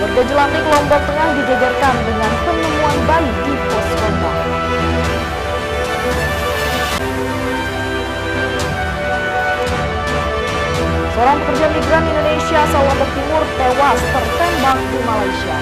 Warga Jelantik, Lombok Tengah digegerkan dengan penemuan bayi di pos ronda. Seorang pekerja migran Indonesia asal Lombok Timur tewas tertembak di Malaysia.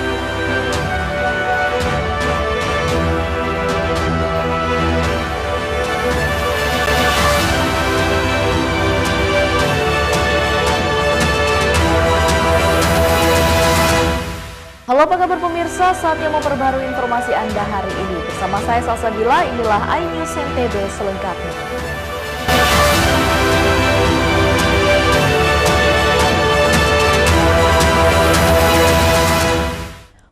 Halo, apa kabar pemirsa? Saatnya memperbarui informasi Anda hari ini. Bersama saya Salsabila, inilah iNews NTB selengkapnya.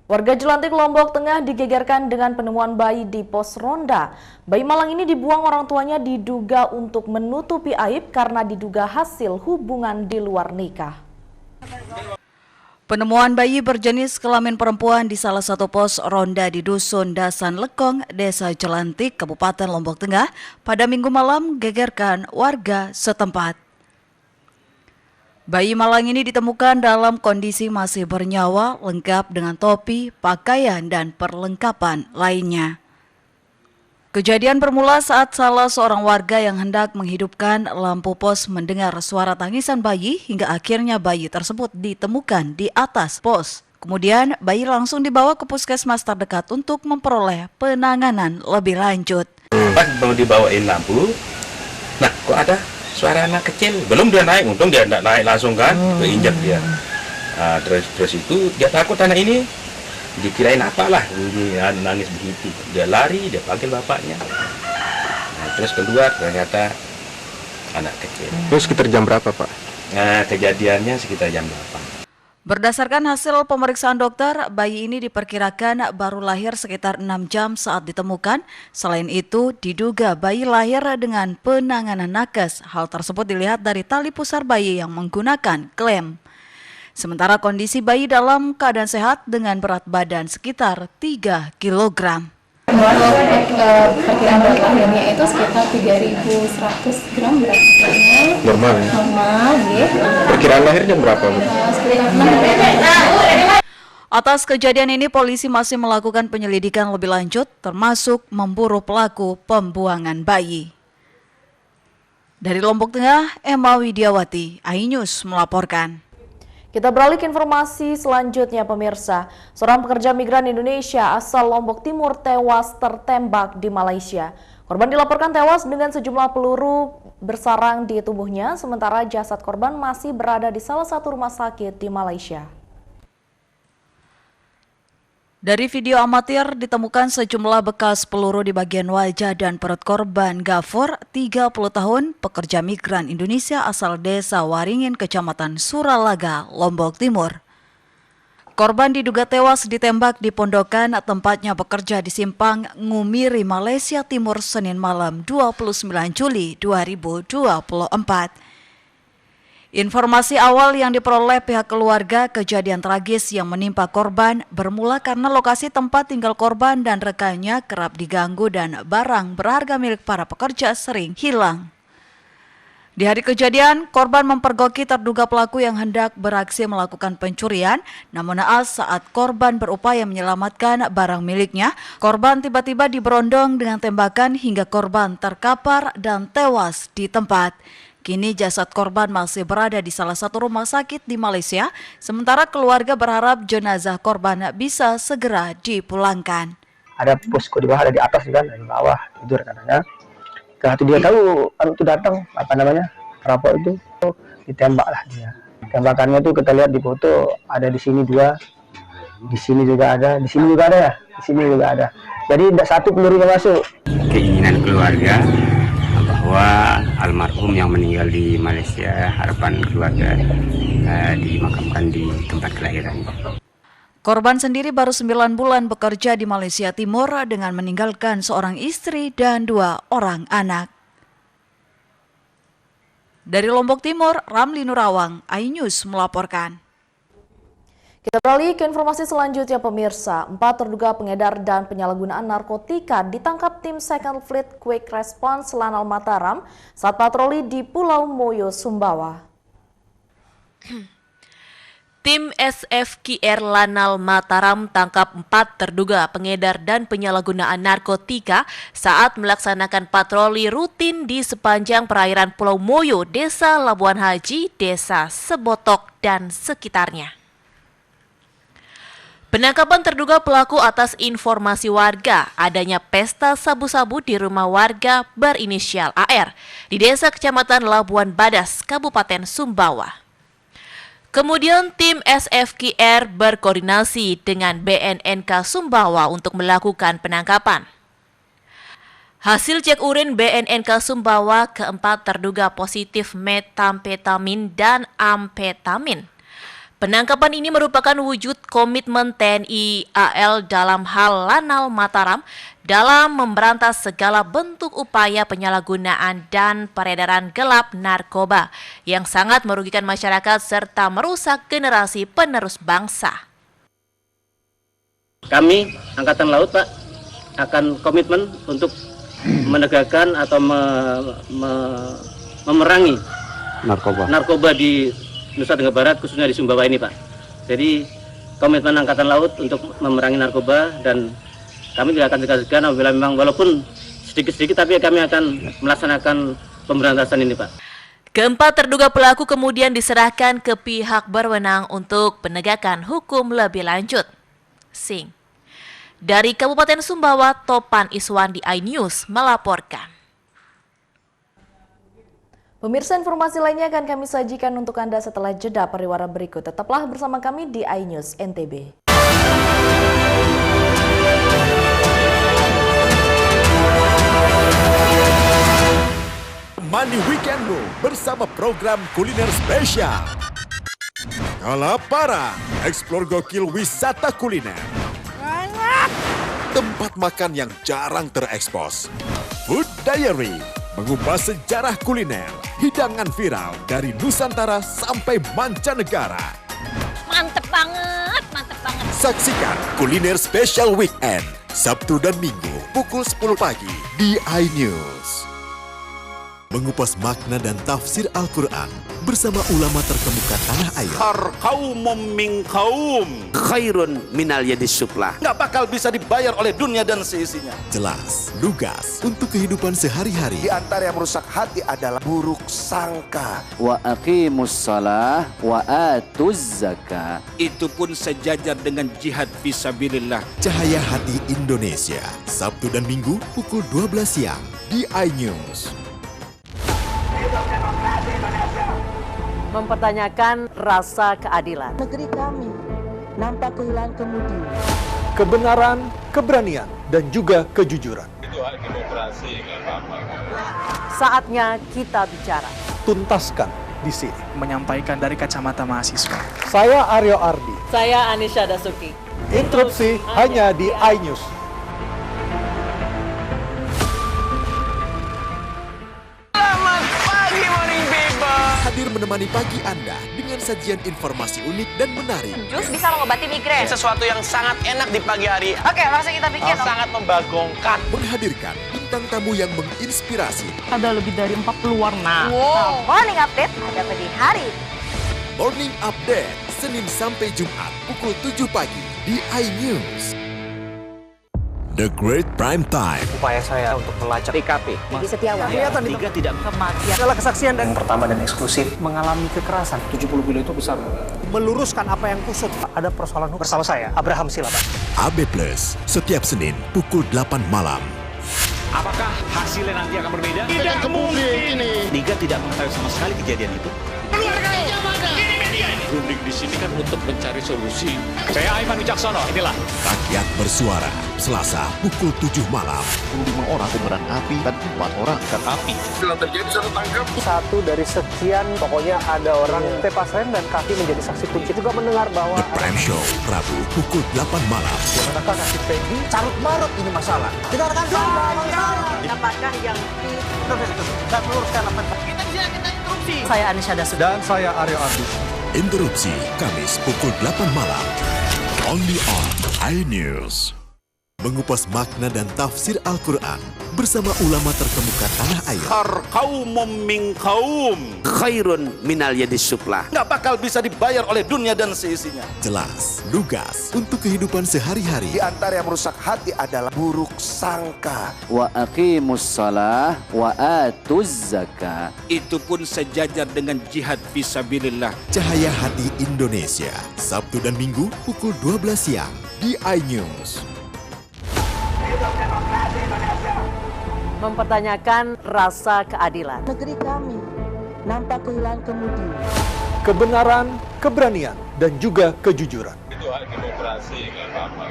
Warga Jelantik, Lombok Tengah digegerkan dengan penemuan bayi di pos ronda. Bayi malang ini dibuang orang tuanya diduga untuk menutupi aib karena diduga hasil hubungan di luar nikah. Penemuan bayi berjenis kelamin perempuan di salah satu pos ronda di Dusun Dasan Lekong, Desa Jelantik, Kabupaten Lombok Tengah pada Minggu malam gegerkan warga setempat. Bayi malang ini ditemukan dalam kondisi masih bernyawa, lengkap dengan topi, pakaian, dan perlengkapan lainnya. Kejadian bermula saat salah seorang warga yang hendak menghidupkan lampu pos mendengar suara tangisan bayi hingga akhirnya bayi tersebut ditemukan di atas pos. Kemudian bayi langsung dibawa ke puskesmas terdekat untuk memperoleh penanganan lebih lanjut. Pas mau dibawain lampu, nah kok ada suara anak kecil, belum dia naik, untung dia tidak naik langsung kan, keinjak dia. Nah, terus itu dia takut anak ini, dikirain apalah, bunyi nangis begitu. Dia lari, dia panggil bapaknya. Nah, terus keluar ternyata anak kecil. Terus sekitar jam berapa, Pak? Nah, kejadiannya sekitar jam 8. Berdasarkan hasil pemeriksaan dokter, bayi ini diperkirakan baru lahir sekitar 6 jam saat ditemukan. Selain itu, diduga bayi lahir dengan penanganan nakes. Hal tersebut dilihat dari tali pusar bayi yang menggunakan klem. Sementara kondisi bayi dalam keadaan sehat dengan berat badan sekitar 3 kg. Perkiraan berat lahirnya itu sekitar 3.100 gram berat badannya. Normal ya? Normal, gitu. Perkiraan lahir jam berapa, Bu? Sekitar 6. Atas kejadian ini, polisi masih melakukan penyelidikan lebih lanjut, termasuk memburu pelaku pembuangan bayi. Dari Lombok Tengah, Emma Widiawati, iNews melaporkan. Kita beralih ke informasi selanjutnya pemirsa. Seorang pekerja migran Indonesia asal Lombok Timur tewas tertembak di Malaysia. Korban dilaporkan tewas dengan sejumlah peluru bersarang di tubuhnya, sementara jasad korban masih berada di salah satu rumah sakit di Malaysia. Dari video amatir ditemukan sejumlah bekas peluru di bagian wajah dan perut korban. Gafur, 30 tahun, pekerja migran Indonesia asal Desa Waringin, Kecamatan Suralaga, Lombok Timur. Korban diduga tewas ditembak di pondokan tempatnya bekerja di Simpang Ngumiri, Malaysia Timur, Senin malam 29 Juli 2024. Informasi awal yang diperoleh pihak keluarga, kejadian tragis yang menimpa korban bermula karena lokasi tempat tinggal korban dan rekannya kerap diganggu dan barang berharga milik para pekerja sering hilang. Di hari kejadian, korban mempergoki terduga pelaku yang hendak beraksi melakukan pencurian, namun naas saat korban berupaya menyelamatkan barang miliknya, korban tiba-tiba diberondong dengan tembakan hingga korban terkapar dan tewas di tempat. Kini jasad korban masih berada di salah satu rumah sakit di Malaysia, sementara keluarga berharap jenazah korban bisa segera dipulangkan. Ada posko di bawah, ada di atas kan, di bawah tidur katanya. Ketika dia tahu itu datang, perampok itu ditembaklah dia. Tembakannya itu kita lihat di foto, ada di sini 2, di sini juga ada, di sini juga ada ya, di sini juga ada. Jadi tidak satu pelurunya masuk. Keinginan keluarga bahwa almarhum yang meninggal di Malaysia, harapan keluarga dimakamkan di tempat kelahiran. Korban sendiri baru 9 bulan bekerja di Malaysia Timur dengan meninggalkan seorang istri dan 2 orang anak. Dari Lombok Timur, Ramli Nurawang, iNews melaporkan. Kita beralih ke informasi selanjutnya pemirsa. 4 terduga pengedar dan penyalahgunaan narkotika ditangkap tim Second Fleet Quick Response Lanal Mataram saat patroli di Pulau Moyo, Sumbawa. Tim SFQR Lanal Mataram tangkap 4 terduga pengedar dan penyalahgunaan narkotika saat melaksanakan patroli rutin di sepanjang perairan Pulau Moyo, Desa Labuan Haji, Desa Sebotok, dan sekitarnya. Penangkapan terduga pelaku atas informasi warga adanya pesta sabu-sabu di rumah warga berinisial AR di Desa Kecamatan Labuan Badas, Kabupaten Sumbawa. Kemudian tim SFQR berkoordinasi dengan BNNK Sumbawa untuk melakukan penangkapan. Hasil cek urin BNNK Sumbawa, keempat terduga positif metamfetamin dan amfetamin. Penangkapan ini merupakan wujud komitmen TNI AL dalam hal Lanal Mataram dalam memberantas segala bentuk upaya penyalahgunaan dan peredaran gelap narkoba yang sangat merugikan masyarakat serta merusak generasi penerus bangsa. Kami Angkatan Laut, Pak, akan komitmen untuk menegakkan atau memerangi narkoba di Nusa Tenggara Barat, khususnya di Sumbawa ini, Pak. Jadi komitmen Angkatan Laut untuk memerangi narkoba, dan kami tidak akan tegaskan apabila memang walaupun sedikit-sedikit tapi kami akan melaksanakan pemberantasan ini, Pak. Keempat terduga pelaku kemudian diserahkan ke pihak berwenang untuk penegakan hukum lebih lanjut. Dari Kabupaten Sumbawa, Topan Iswan di iNews melaporkan. Pemirsa, informasi lainnya akan kami sajikan untuk Anda setelah jeda pariwara berikut. Tetaplah bersama kami di iNews NTB. Mani weekendmu bersama program kuliner spesial. Kalaparan, eksplor gokil wisata kuliner. Tempat makan yang jarang terekspos. Food Diary, mengupas sejarah kuliner, hidangan viral dari Nusantara sampai mancanegara. Mantep banget, mantep banget. Saksikan kuliner spesial weekend, Sabtu dan Minggu, pukul 10 pagi di iNews. Mengupas makna dan tafsir Al-Quran bersama ulama terkemuka tanah air. Kaumum min kaum khairun minal yadis suflah. Nggak bakal bisa dibayar oleh dunia dan seisinya. Jelas, lugas untuk kehidupan sehari-hari. Di antara yang merusak hati adalah buruk sangka. Wa aqimus shalah wa atuz zakah. Itu pun sejajar dengan jihad fisabilillah. Cahaya Hati Indonesia, Sabtu dan Minggu pukul 12 siang di iNews. Mempertanyakan rasa keadilan. Negeri kami nampak kehilangan kemudi. Kebenaran, keberanian, dan juga kejujuran. Itu hak demokrasi, nggak apa-apa. Saatnya kita bicara. Tuntaskan di sini. Menyampaikan dari kacamata mahasiswa. Saya Aryo Ardi. Saya Anisha Dasuki. Interupsi hanya di iNews. Hadir menemani pagi Anda dengan sajian informasi unik dan menarik. Jus bisa mengobati migrain. Sesuatu yang sangat enak di pagi hari. Oke, langsung kita bikin. Sangat membagongkan. Menghadirkan bintang tamu yang menginspirasi. Ada lebih dari 40 warna. Wow. Morning Update ada pagi hari. Morning Update, Senin sampai Jumat pukul 7 pagi di iNews. The Great Prime Time. Upaya saya untuk melacak TKP. Gigi Setiawan. Kelihatan tiga tidak kematian. Adalah kesaksian yang pertama dan eksklusif mengalami kekerasan. 70 kilo itu besar. Meluruskan apa yang kusut. Ada persoalan hukum. Bersama saya, Abraham Silaban. AB Plus, setiap Senin pukul 8 malam. Apakah hasilnya nanti akan berbeda? Tidak mungkin ini. Liga tidak mengetahui sama sekali kejadian itu. Keluarga Berunding di sini kan untuk mencari solusi. Saya Aiman Wicaksono, inilah Rakyat Bersuara, Selasa pukul 7 malam. 25 orang kobaran api dan 4 orang ikan api. Kalau terjadi saya tangkap. Satu dari sekian, pokoknya ada orang tepas rem dan kaki menjadi saksi kunci. Juga mendengar bahwa The Prime Show, Rabu pukul 8 malam. Manakah nasib Peggy? Carut marut ini masalah. Kita akan apakah yang dan meluruskan apa? Kita interupsi. Saya Anisha Dasuki. Dan saya Aryo Ardi. Interupsi Kamis pukul 8 malam. Only on iNews. Mengupas makna dan tafsir Al-Quran bersama ulama terkemuka tanah air. Kaumum min kaum khairun minal yadis sufla. Nggak bakal bisa dibayar oleh dunia dan seisinya. Jelas, lugas untuk kehidupan sehari-hari. Di antara yang merusak hati adalah buruk sangka. Wa aqimus shalah wa atuz zakah. Itu pun sejajar dengan jihad fisabilillah. Cahaya Hati Indonesia, Sabtu dan Minggu pukul 12 siang di iNews. Mempertanyakan rasa keadilan. Negeri kami nampak kehilangan kemudi. Kebenaran, keberanian, dan juga kejujuran. Itu hak demokrasi, nggak apa-apa.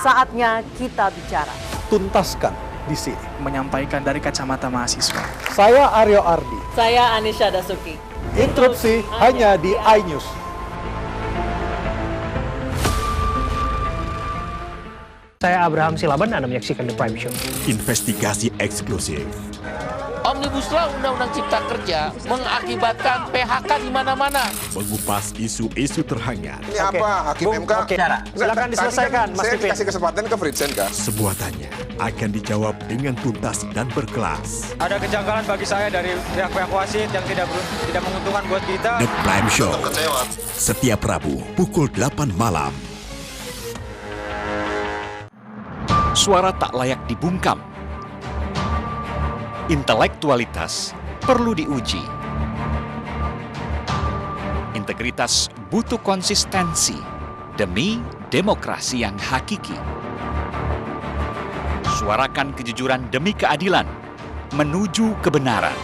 Saatnya kita bicara. Tuntaskan di sini. Menyampaikan dari kacamata mahasiswa. Saya Aryo Ardi. Saya Anisha Dasuki. Interupsi hanya di iNews. Saya Abraham Silaban, Anda menyaksikan The Prime Show. Investigasi eksklusif. Omnibus Law Undang-Undang Cipta Kerja mengakibatkan PHK di mana-mana. Mengupas isu-isu terhangat. Ini apa? Hakim MK? Oke, silakan diselesaikan, Mas Saya Pipin. dikasih kesempatan ke Fritsen, Kak. Sebuah tanya akan dijawab dengan tuntas dan berkelas. Ada kejanggalan bagi saya dari pihak-pihak wasit yang tidak menguntungkan buat kita. The Prime Show. Setiap Rabu pukul 8 malam. Suara tak layak dibungkam. Intelektualitas perlu diuji. Integritas butuh konsistensi demi demokrasi yang hakiki. Suarakan kejujuran demi keadilan menuju kebenaran.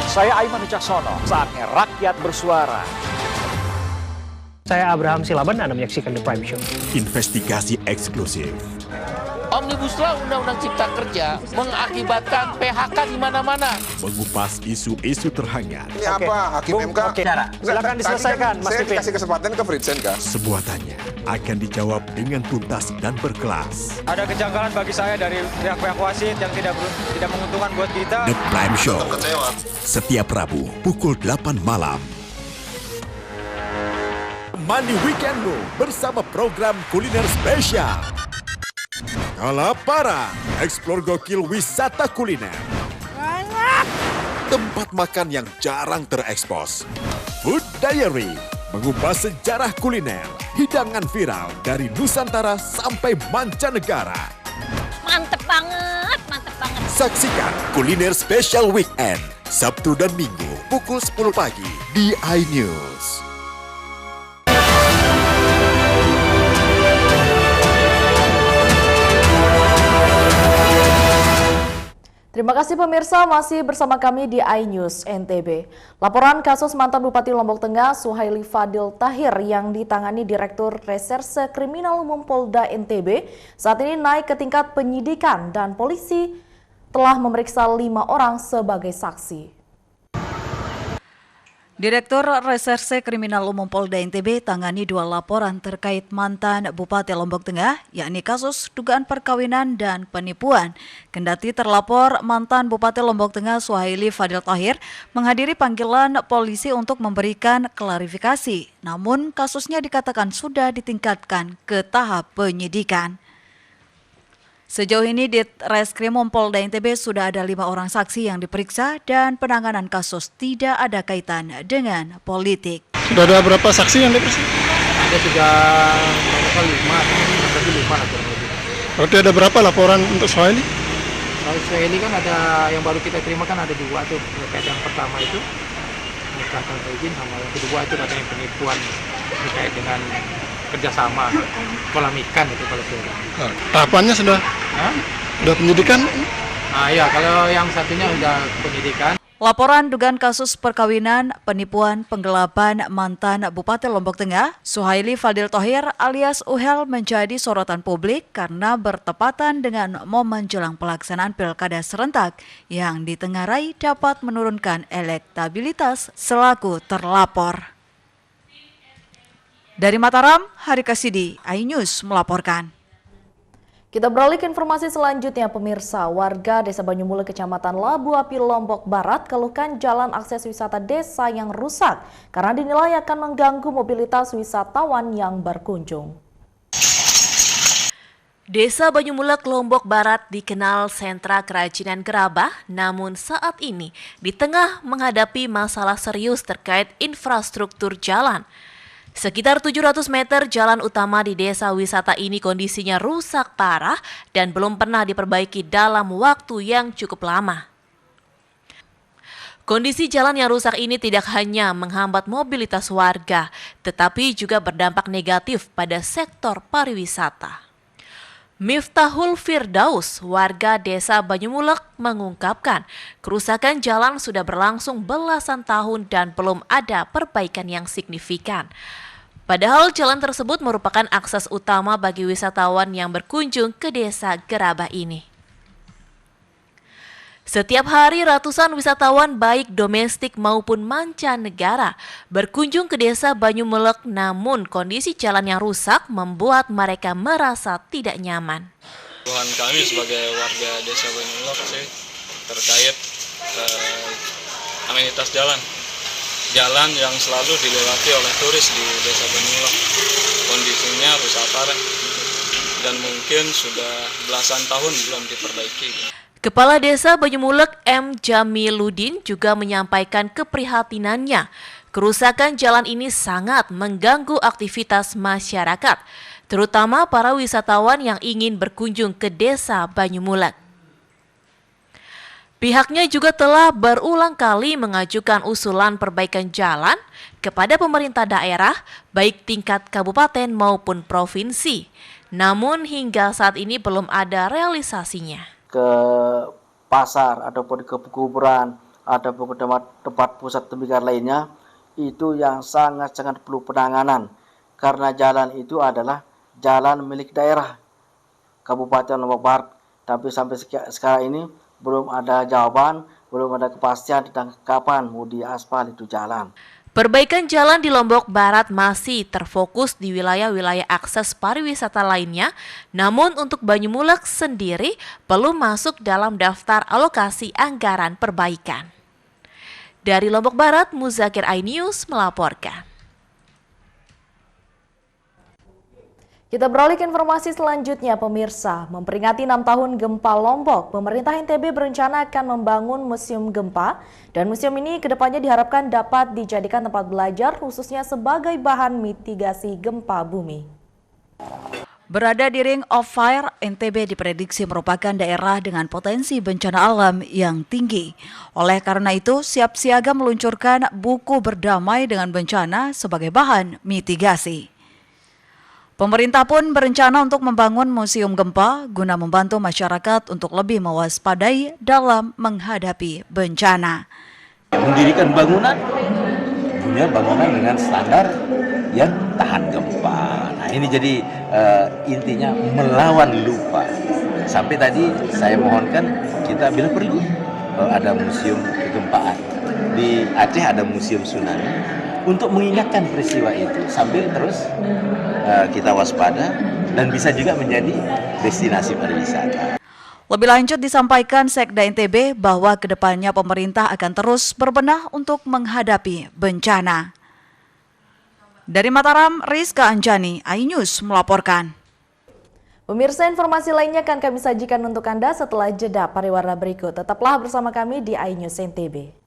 Saya Aiman Wicaksono, saatnya rakyat bersuara. Saya Abraham Silaban, Anda menyaksikan The Prime Show. Investigasi eksklusif. Omnibus Law Undang-Undang Cipta Kerja mengakibatkan PHK di mana-mana. Mengupas isu-isu terhangat. Ini apa? Hakim MK? Oke, silakan diselesaikan, Mas Saya Pipin. dikasih kesempatan ke Fritsen, Kak. Sebuah tanya akan dijawab dengan tuntas dan berkelas. Ada kejanggalan bagi saya dari pihak-pihak wasit yang tidak menguntungkan buat kita. The Prime Show. Setiap Rabu pukul 8 malam. Mandi weekendmu bersama program kuliner spesial. Kalaparan, eksplor gokil wisata kuliner. Tempat makan yang jarang terekspos. Food Diary, mengupas sejarah kuliner, hidangan viral dari Nusantara sampai mancanegara. Mantep banget, mantep banget. Saksikan kuliner spesial weekend, Sabtu dan Minggu pukul 10 pagi di iNews. Terima kasih pemirsa, masih bersama kami di iNews NTB. Laporan kasus mantan Bupati Lombok Tengah Suhaili Fadil Tahir yang ditangani Direktur Reserse Kriminal Umum Polda NTB saat ini naik ke tingkat penyidikan dan polisi telah memeriksa 5 orang sebagai saksi. Direktur Reserse Kriminal Umum Polda NTB tangani 2 laporan terkait mantan Bupati Lombok Tengah, yakni kasus dugaan perkawinan dan penipuan. Kendati terlapor mantan Bupati Lombok Tengah Suhaili Fadil Tahir menghadiri panggilan polisi untuk memberikan klarifikasi, namun kasusnya dikatakan sudah ditingkatkan ke tahap penyidikan. Sejauh ini di Reskrimum Polda NTB sudah ada 5 orang saksi yang diperiksa dan penanganan kasus tidak ada kaitan dengan politik. Sudah ada berapa saksi yang diperiksa? Ada 5. Berarti ada berapa laporan untuk Suhaili? Kalau Suhaili kan ada yang baru kita terima kan ada 2 tuh. Terkait yang pertama itu nikah tanpa izin, sama yang kedua itu katanya penipuan terkait dengan kerjasama kolam ikan itu kalau saya. Tahapannya sudah penyidikan? Nah ya, kalau yang satunya sudah penyidikan. Laporan dugaan kasus perkawinan, penipuan, penggelapan mantan Bupati Lombok Tengah, Suhaili Fadil Tahir alias Uhel menjadi sorotan publik karena bertepatan dengan momen jelang pelaksanaan pilkada serentak yang ditengarai dapat menurunkan elektabilitas selaku terlapor. Dari Mataram, Hari Kasidi, iNews melaporkan. Kita beralih ke informasi selanjutnya, pemirsa. Warga Desa Banyumulek, Kecamatan Labu Api, Lombok Barat, keluhkan jalan akses wisata desa yang rusak karena dinilai akan mengganggu mobilitas wisatawan yang berkunjung. Desa Banyumulek, Lombok Barat dikenal sentra kerajinan gerabah, namun saat ini di tengah menghadapi masalah serius terkait infrastruktur jalan. Sekitar 700 meter jalan utama di desa wisata ini kondisinya rusak parah dan belum pernah diperbaiki dalam waktu yang cukup lama. Kondisi jalan yang rusak ini tidak hanya menghambat mobilitas warga, tetapi juga berdampak negatif pada sektor pariwisata. Miftahul Firdaus, warga desa Banyumulek, mengungkapkan kerusakan jalan sudah berlangsung belasan tahun dan belum ada perbaikan yang signifikan. Padahal jalan tersebut merupakan akses utama bagi wisatawan yang berkunjung ke desa gerabah ini. Setiap hari ratusan wisatawan baik domestik maupun mancanegara berkunjung ke desa Banyumulek, namun kondisi jalan yang rusak membuat mereka merasa tidak nyaman. Keluhan kami sebagai warga desa Banyumulek sih terkait amenitas jalan yang selalu dilewati oleh turis di desa Banyumulek. Kondisinya rusak parah dan mungkin sudah belasan tahun belum diperbaiki. Kepala Desa Banyumulek M. Jamiludin juga menyampaikan keprihatinannya. Kerusakan jalan ini sangat mengganggu aktivitas masyarakat, terutama para wisatawan yang ingin berkunjung ke Desa Banyumulek. Pihaknya juga telah berulang kali mengajukan usulan perbaikan jalan kepada pemerintah daerah, baik tingkat kabupaten maupun provinsi. Namun hingga saat ini belum ada realisasinya. Ke pasar ataupun ke kuburan ataupun ke tempat pusat tembikan lainnya, itu yang sangat-sangat perlu penanganan karena jalan itu adalah jalan milik daerah Kabupaten Lombok Barat. Tapi sampai sekarang ini belum ada jawaban, belum ada kepastian tentang kapan mau diaspal itu jalan. Perbaikan jalan di Lombok Barat masih terfokus di wilayah-wilayah akses pariwisata lainnya, namun untuk Banyumulek sendiri belum masuk dalam daftar alokasi anggaran perbaikan. Dari Lombok Barat, Muzakir iNews melaporkan. Kita beralih ke informasi selanjutnya, pemirsa. Memperingati 6 tahun gempa Lombok, pemerintah NTB berencana akan membangun museum gempa, dan museum ini kedepannya diharapkan dapat dijadikan tempat belajar khususnya sebagai bahan mitigasi gempa bumi. Berada di Ring of Fire, NTB diprediksi merupakan daerah dengan potensi bencana alam yang tinggi. Oleh karena itu, siap siaga meluncurkan buku berdamai dengan bencana sebagai bahan mitigasi. Pemerintah pun berencana untuk membangun museum gempa guna membantu masyarakat untuk lebih mewaspadai dalam menghadapi bencana. Mendirikan bangunan dengan standar yang tahan gempa. Nah ini jadi intinya melawan lupa. Sampai tadi saya mohonkan kita bila perlu ada museum kegempaan. Di Aceh ada museum tsunami. Untuk mengingatkan peristiwa itu sambil terus kita waspada dan bisa juga menjadi destinasi pariwisata. Lebih lanjut disampaikan Sekda NTB bahwa kedepannya pemerintah akan terus berbenah untuk menghadapi bencana. Dari Mataram, Rizka Anjani, iNews melaporkan. Pemirsa, informasi lainnya akan kami sajikan untuk Anda setelah jeda pariwara berikut. Tetaplah bersama kami di iNews NTB.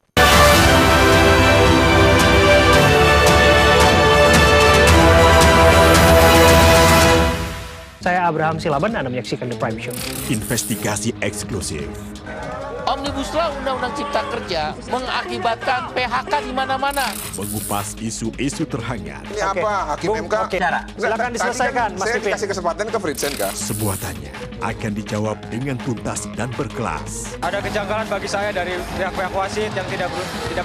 Saya Abraham Silaban, Anda menyaksikan The Prime Show. Investigasi eksklusif. Omnibus Law Undang-Undang Cipta Kerja mengakibatkan PHK di mana-mana. Mengupas isu-isu terhangat. Ini apa? Hakim MK? Silakan diselesaikan, Mas Pipin. Saya kasih kesempatan ke Fritsen, Kak. Sebuah tanya akan dijawab dengan tuntas dan berkelas. Ada kejanggalan bagi saya dari pihak-pihak wasit yang tidak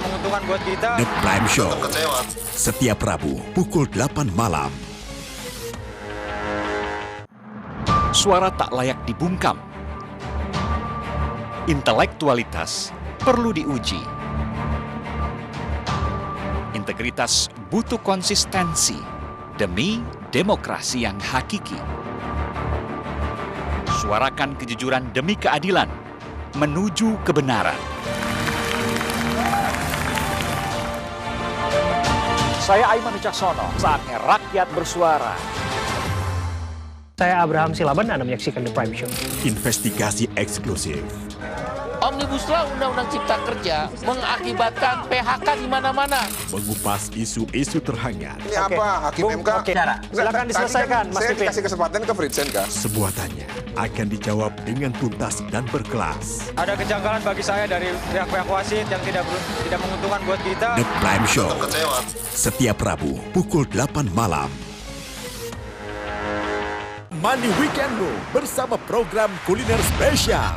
menguntungkan buat kita. The Prime Show. Setiap Rabu pukul 8 malam. Suara tak layak dibungkam. Intelektualitas perlu diuji. Integritas butuh konsistensi demi demokrasi yang hakiki. Suarakan kejujuran demi keadilan, menuju kebenaran. Saya Aiman Wicaksono, saatnya rakyat bersuara. Saya Abraham Silaban, Anda menyaksikan The Prime Show. Investigasi eksklusif. Omnibus Law Undang-Undang Cipta Kerja mengakibatkan PHK di mana-mana. Mengupas isu-isu terhangat. Ini apa? Hakim MK? Silakan diselesaikan, Mas Saya Pipin. dikasih kesempatan ke Fritsen, Kak. Sebuah tanya akan dijawab dengan tuntas dan berkelas. Ada kejanggalan bagi saya dari pihak-pihak wasit yang tidak menguntungkan buat kita. The Prime Show. Setiap Rabu pukul 8 malam. Money Weekendmu bersama program kuliner spesial.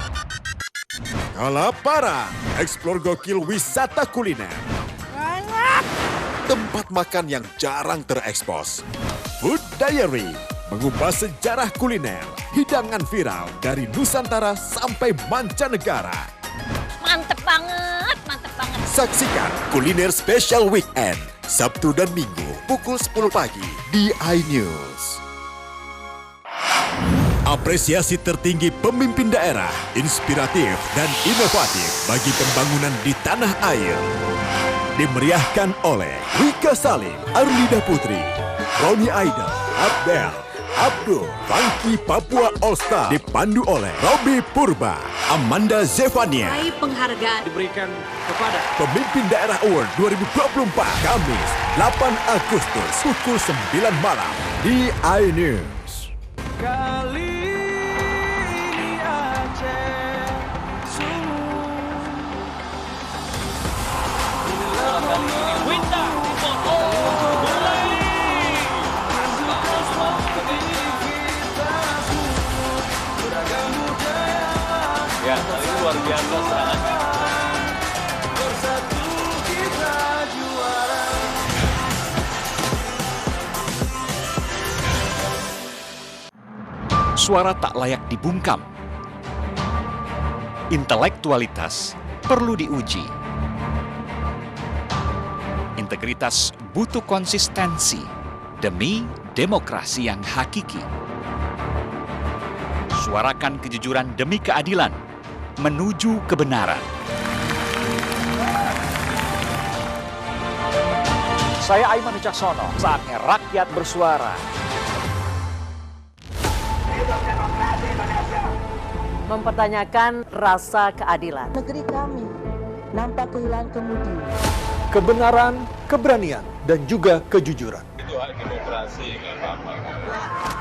Kalaparan, eksplor gokil wisata kuliner. Tempat makan yang jarang terekspos. Food Diary, mengupas sejarah kuliner, hidangan viral dari Nusantara sampai mancanegara. Mantep banget, mantep banget. Saksikan Kuliner Special Weekend, Sabtu dan Minggu pukul 10 pagi di iNews. Apresiasi tertinggi pemimpin daerah, inspiratif dan inovatif bagi pembangunan di tanah air. Dimeriahkan oleh Wika Salim, Arlida Putri, Roni Aidel, Abdel, Abdul, Funky Papua All Star, dipandu oleh Robi Purba, Amanda Zevania. Penghargaan diberikan kepada Pemimpin Daerah Award 2024, Kamis 8 Agustus pukul 9 malam di iNews. Kali ini Aceh Ya, kali ini luar biasa serangannya. Bersatu kita juara. Suara tak layak dibungkam. Intelektualitas perlu diuji. Integritas butuh konsistensi demi demokrasi yang hakiki. Suarakan kejujuran demi keadilan, menuju kebenaran. Saya Aiman Wicaksono, saatnya rakyat bersuara. Mempertanyakan rasa keadilan. Negeri kami nampak kehilangan kemudi. Kebenaran, keberanian, dan juga kejujuran. Itu hak demokrasi, nggak apa-apa.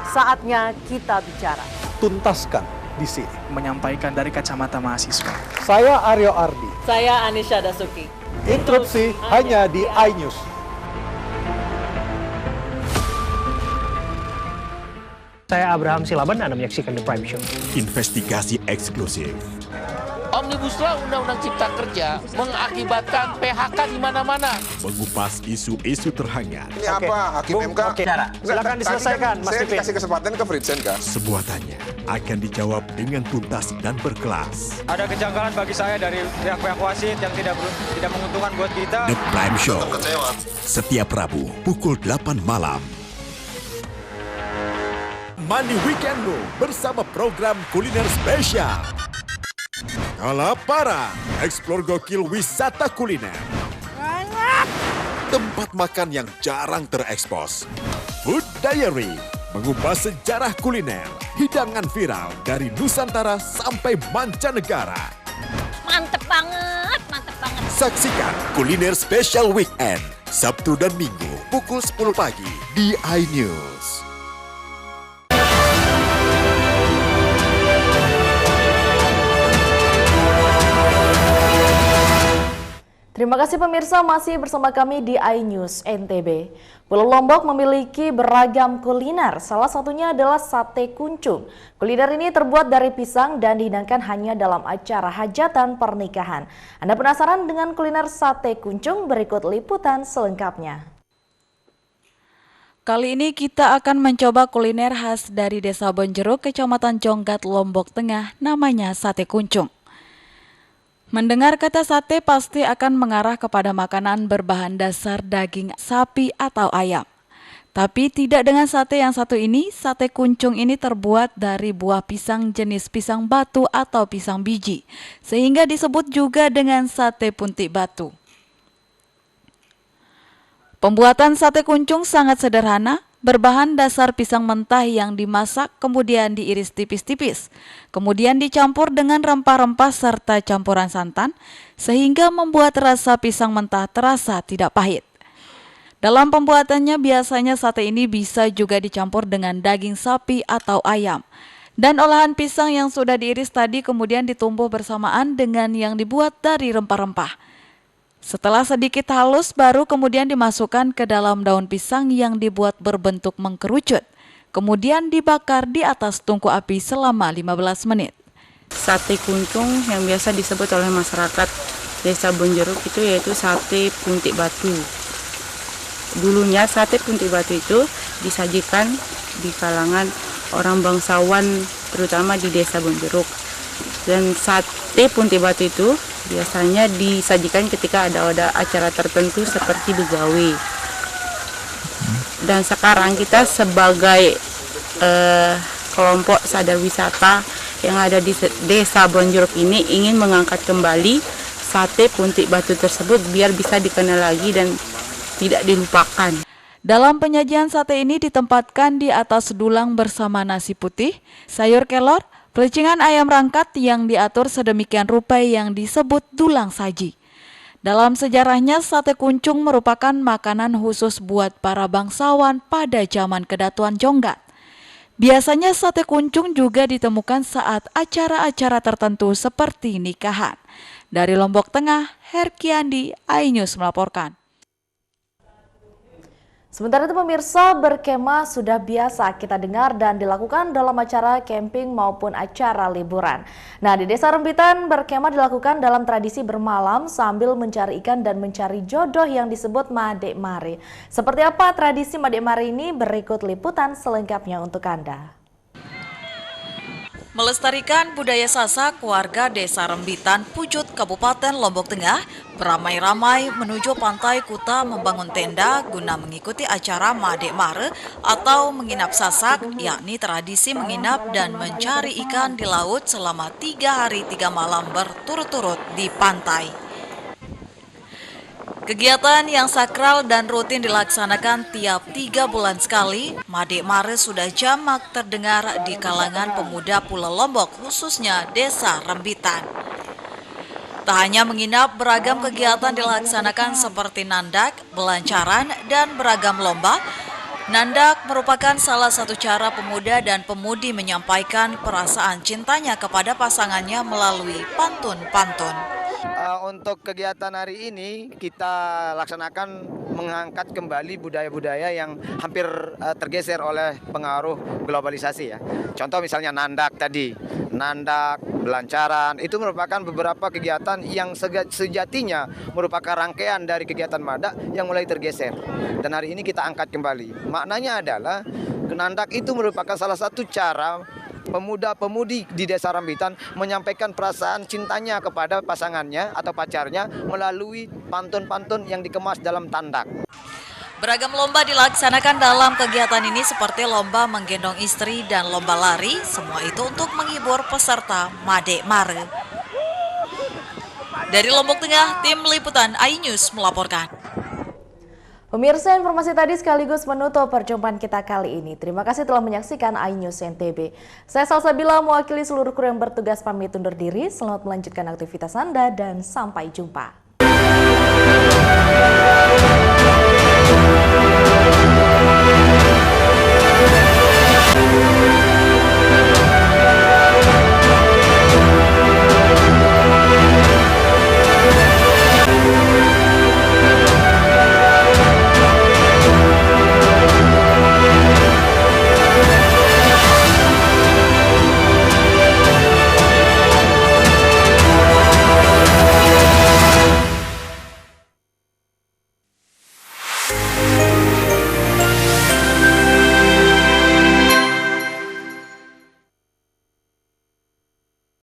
Saatnya kita bicara. Tuntaskan di sini. Menyampaikan dari kacamata mahasiswa. Saya Aryo Ardi. Saya Anisha Dasuki. Interupsi hanya di iNews. Saya Abraham Silaban, Anda menyaksikan The Prime Show. Investigasi eksklusif. Omnibus Law Undang-Undang Cipta Kerja mengakibatkan PHK di mana-mana. Mengupas isu-isu terhangat. Ini apa? Hakim MK? Silakan diselesaikan, Mas Saya Pipin. dikasih kesempatan ke Fritsen, Kak. Sebuah tanya akan dijawab dengan tuntas dan berkelas. Ada kejanggalan bagi saya dari pihak-pihak wasit yang tidak menguntungkan buat kita. The Prime Show. Setiap Rabu pukul 8 malam. Money Weekendmu bersama program kuliner spesial. Kalaparan, eksplor gokil wisata kuliner. Tempat makan yang jarang terekspos. Food Diary, mengupas sejarah kuliner, hidangan viral dari Nusantara sampai mancanegara. Mantep banget, mantep banget. Saksikan Kuliner Special Weekend, Sabtu dan Minggu pukul 10 pagi di iNews. Terima kasih pemirsa, masih bersama kami di iNews NTB. Pulau Lombok memiliki beragam kuliner, salah satunya adalah sate kuncung. Kuliner ini terbuat dari pisang dan dihidangkan hanya dalam acara hajatan pernikahan. Anda penasaran dengan kuliner sate kuncung? Berikut liputan selengkapnya. Kali ini kita akan mencoba kuliner khas dari Desa Bonjeruk, Kecamatan Jonggat, Lombok Tengah, namanya sate kuncung. Mendengar kata sate pasti akan mengarah kepada makanan berbahan dasar daging sapi atau ayam. Tapi tidak dengan sate yang satu ini, sate kuncung ini terbuat dari buah pisang jenis pisang batu atau pisang biji, sehingga disebut juga dengan sate puntik batu. Pembuatan sate kuncung sangat sederhana, berbahan dasar pisang mentah yang dimasak kemudian diiris tipis-tipis, kemudian dicampur dengan rempah-rempah serta campuran santan, sehingga membuat rasa pisang mentah terasa tidak pahit. Dalam pembuatannya biasanya sate ini bisa juga dicampur dengan daging sapi atau ayam. Dan olahan pisang yang sudah diiris tadi kemudian ditumbuk bersamaan dengan yang dibuat dari rempah-rempah. Setelah sedikit halus baru kemudian dimasukkan ke dalam daun pisang yang dibuat berbentuk mengkerucut. Kemudian dibakar di atas tungku api selama 15 menit. Sate kuncung yang biasa disebut oleh masyarakat Desa Bonjeruk itu yaitu sate puntik batu. Dulunya sate puntik batu itu disajikan di kalangan orang bangsawan terutama di Desa Bonjeruk. Dan sate puntik batu itu biasanya disajikan ketika ada acara tertentu seperti begawe. Dan sekarang kita sebagai kelompok sadar wisata yang ada di Desa Bonjeruk ini ingin mengangkat kembali sate puntik batu tersebut biar bisa dikenal lagi dan tidak dilupakan. Dalam penyajian sate ini ditempatkan di atas dulang bersama nasi putih, sayur kelor, pelecingan ayam rangkat yang diatur sedemikian rupa yang disebut dulang saji. Dalam sejarahnya, sate kuncung merupakan makanan khusus buat para bangsawan pada zaman Kedatuan Jonggat. Biasanya sate kuncung juga ditemukan saat acara-acara tertentu seperti nikahan. Dari Lombok Tengah, Herkiandi, iNews melaporkan. Sementara itu pemirsa, berkemah sudah biasa kita dengar dan dilakukan dalam acara camping maupun acara liburan. Nah, di Desa Rembitan berkemah dilakukan dalam tradisi bermalam sambil mencari ikan dan mencari jodoh yang disebut Madek Mare. Seperti apa tradisi Madek Mare ini? Berikut liputan selengkapnya untuk Anda. Melestarikan budaya Sasak, warga Desa Rembitan, Pujut, Kabupaten Lombok Tengah beramai-ramai menuju Pantai Kuta membangun tenda guna mengikuti acara Madek Mare atau menginap Sasak, yakni tradisi menginap dan mencari ikan di laut selama 3 hari 3 malam berturut-turut di pantai. Kegiatan yang sakral dan rutin dilaksanakan tiap 3 bulan sekali, Madek Mare sudah jamak terdengar di kalangan pemuda Pulau Lombok, khususnya Desa Rembitan. Tak hanya menginap, beragam kegiatan dilaksanakan seperti nandak, belancaran, dan beragam lomba. Nandak merupakan salah satu cara pemuda dan pemudi menyampaikan perasaan cintanya kepada pasangannya melalui pantun-pantun. Untuk kegiatan hari ini kita laksanakan mengangkat kembali budaya-budaya yang hampir tergeser oleh pengaruh globalisasi ya. Contoh misalnya nandak tadi, nandak, belancaran, itu merupakan beberapa kegiatan yang sejatinya merupakan rangkaian dari kegiatan Madak yang mulai tergeser. Dan hari ini kita angkat kembali. Maknanya adalah nandak itu merupakan salah satu cara pemuda-pemudi di Desa Rembitan menyampaikan perasaan cintanya kepada pasangannya atau pacarnya melalui pantun-pantun yang dikemas dalam tandak. Beragam lomba dilaksanakan dalam kegiatan ini seperti lomba menggendong istri dan lomba lari, semua itu untuk menghibur peserta Madek Mare. Dari Lombok Tengah, tim liputan iNews melaporkan. Pemirsa, informasi tadi sekaligus menutup perjumpaan kita kali ini. Terima kasih telah menyaksikan iNews NTB. Saya Salsabila mewakili seluruh kru yang bertugas pamit undur diri. Selamat melanjutkan aktivitas Anda dan sampai jumpa.